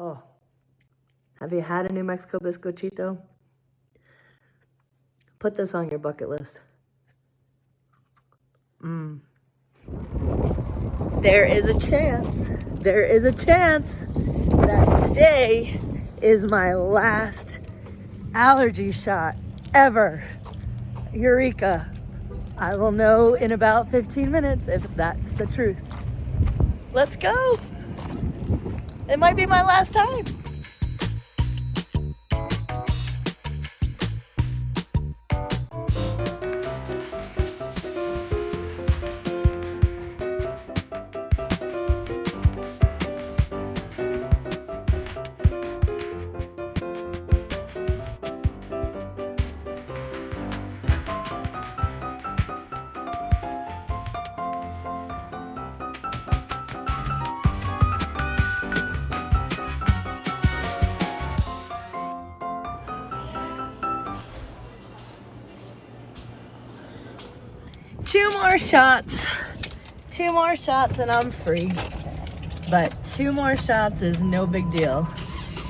Oh, have you had a New Mexico bizcochito? Put this on your bucket list. There is a chance that today is my last allergy shot ever. Eureka. I will know in about 15 minutes if that's the truth. Let's go. It might be my last time. Two more shots and I'm free. But 2 more shots is no big deal.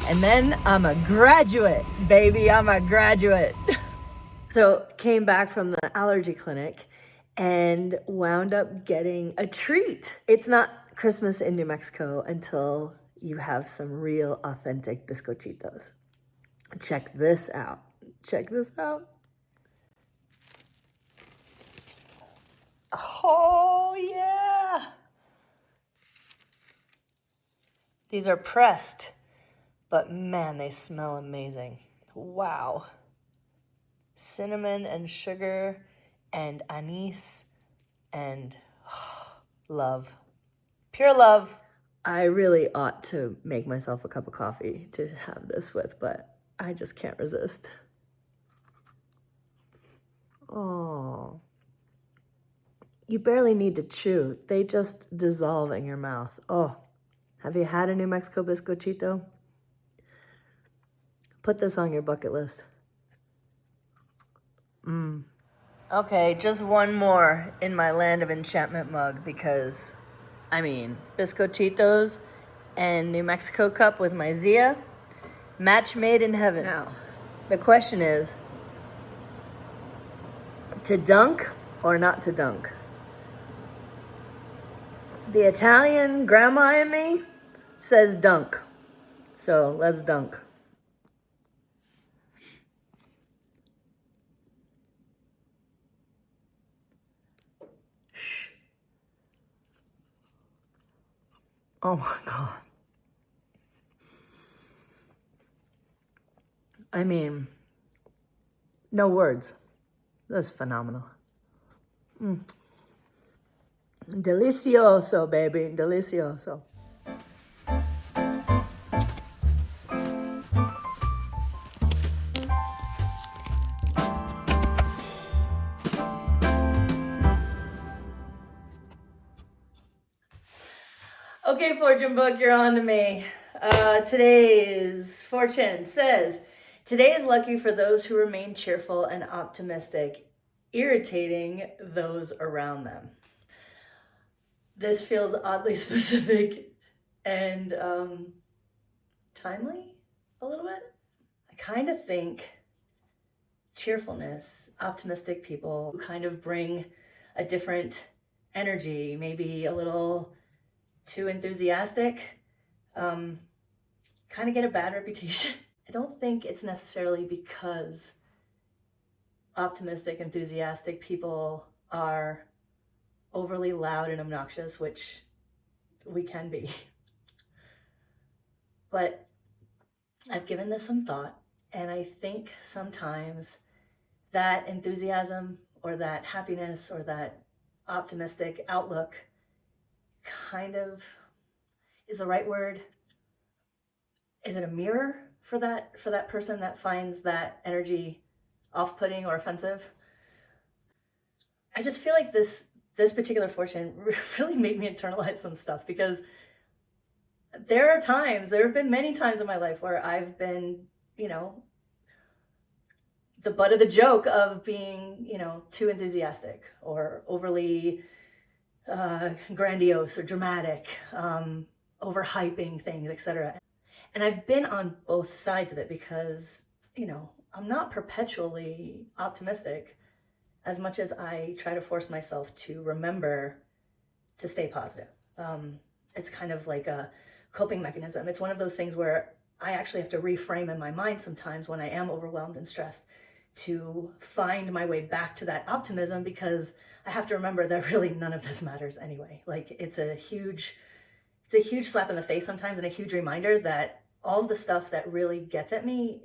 And then I'm a graduate, baby, I'm a graduate. So came back from the allergy clinic and wound up getting a treat. It's not Christmas in New Mexico until you have some real authentic bizcochitos. Check this out. Oh, yeah. These are pressed, but man, they smell amazing. Wow. Cinnamon and sugar and anise and love. Pure love. I really ought to make myself a cup of coffee to have this with, but I just can't resist. Oh. You barely need to chew. They just dissolve in your mouth. Oh, have you had a New Mexico bizcochito? Put this on your bucket list. Okay, just one more in my land of enchantment mug because, I mean, bizcochitos and New Mexico cup with my Zia, match made in heaven. Now, the question is, to dunk or not to dunk? The Italian grandma in me says dunk. So let's dunk. Shh. Oh my God. I mean, no words. That's phenomenal. Delicioso, baby, delicioso. Okay, fortune book, you're on to me. Today's fortune says, today is lucky for those who remain cheerful and optimistic, irritating those around them. This feels oddly specific and timely a little bit. I kind of think cheerfulness, optimistic people kind of bring a different energy, maybe a little too enthusiastic, kind of get a bad reputation. I don't think it's necessarily because optimistic, enthusiastic people are overly loud and obnoxious, which we can be. But I've given this some thought, and I think sometimes that enthusiasm or that happiness or that optimistic outlook kind of is the right word. Is it a mirror for that person that finds that energy off-putting or offensive? I just feel like this particular fortune really made me internalize some stuff, because there have been many times in my life where I've been, the butt of the joke of being, too enthusiastic or overly grandiose or dramatic, overhyping things, etc. And I've been on both sides of it because, I'm not perpetually optimistic as much as I try to force myself to remember to stay positive. It's kind of like a coping mechanism. It's one of those things where I actually have to reframe in my mind sometimes when I am overwhelmed and stressed to find my way back to that optimism, because I have to remember that really none of this matters anyway. Like it's a huge slap in the face sometimes, and a huge reminder that all of the stuff that really gets at me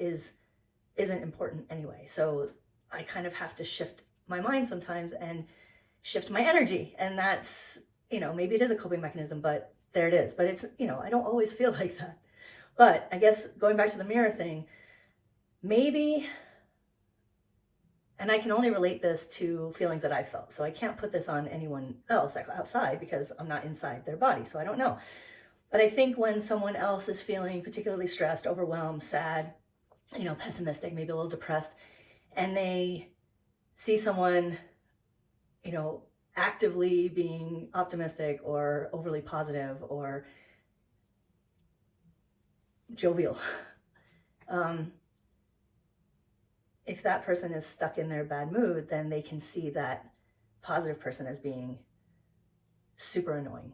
isn't important anyway. So I kind of have to shift my mind sometimes and shift my energy. And that's, maybe it is a coping mechanism, but there it is. But it's, I don't always feel like that. But I guess going back to the mirror thing, maybe, and I can only relate this to feelings that I felt. So I can't put this on anyone else outside because I'm not inside their body. So I don't know. But I think when someone else is feeling particularly stressed, overwhelmed, sad, pessimistic, maybe a little depressed, and they see someone, actively being optimistic or overly positive or jovial, if that person is stuck in their bad mood, then they can see that positive person as being super annoying,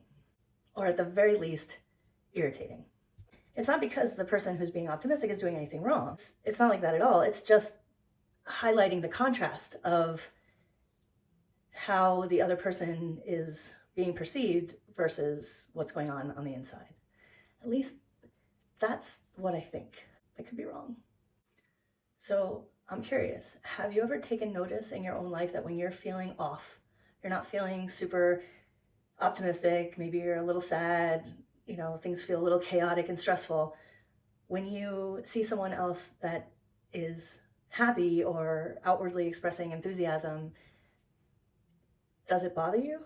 or at the very least, irritating. It's not because the person who's being optimistic is doing anything wrong. It's not like that at all. It's just highlighting the contrast of how the other person is being perceived versus what's going on the inside. At least that's what I think. I could be wrong. So I'm curious, have you ever taken notice in your own life that when you're feeling off, you're not feeling super optimistic, maybe you're a little sad, things feel a little chaotic and stressful, when you see someone else that is happy or outwardly expressing enthusiasm, does it bother you?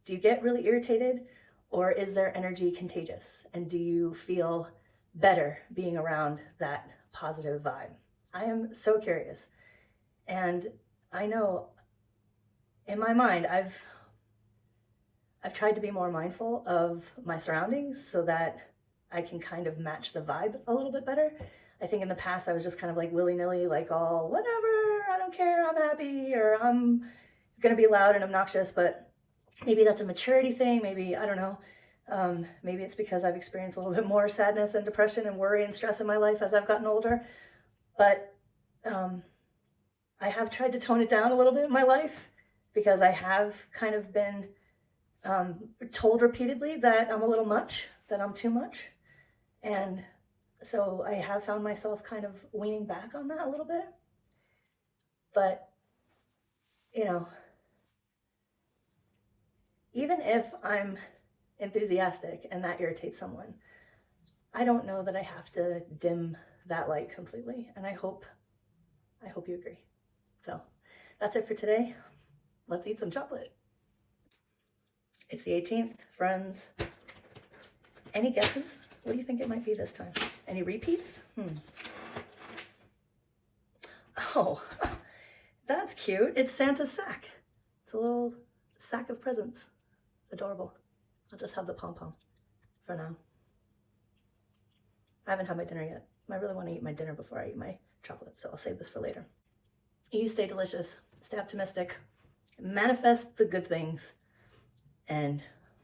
Do you get really irritated? Or is their energy contagious? And do you feel better being around that positive vibe? I am so curious. And I know in my mind, I've tried to be more mindful of my surroundings so that I can kind of match the vibe a little bit better. I think in the past I was just kind of like willy-nilly, like all whatever, I don't care, I'm happy, or I'm gonna be loud and obnoxious. But maybe that's a maturity thing. Maybe, I don't know. Maybe it's because I've experienced a little bit more sadness and depression and worry and stress in my life as I've gotten older. But I have tried to tone it down a little bit in my life because I have kind of been told repeatedly that I'm a little much, that I'm too much. And so I have found myself kind of weaning back on that a little bit. But, even if I'm enthusiastic and that irritates someone, I don't know that I have to dim that light completely. And I hope you agree. So that's it for today. Let's eat some chocolate. It's the 18th, friends. Any guesses? What do you think it might be this time? Any repeats? Oh, that's cute. It's Santa's sack. It's a little sack of presents. Adorable. I'll just have the pom-pom for now. I haven't had my dinner yet. I really want to eat my dinner before I eat my chocolate, so I'll save this for later. You stay delicious, stay optimistic, manifest the good things, and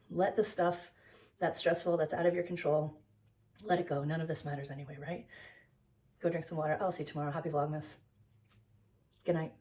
let the stuff that's stressful, that's out of your control, let it go. None of this matters anyway, right? Go drink some water. I'll see you tomorrow. Happy Vlogmas. Good night.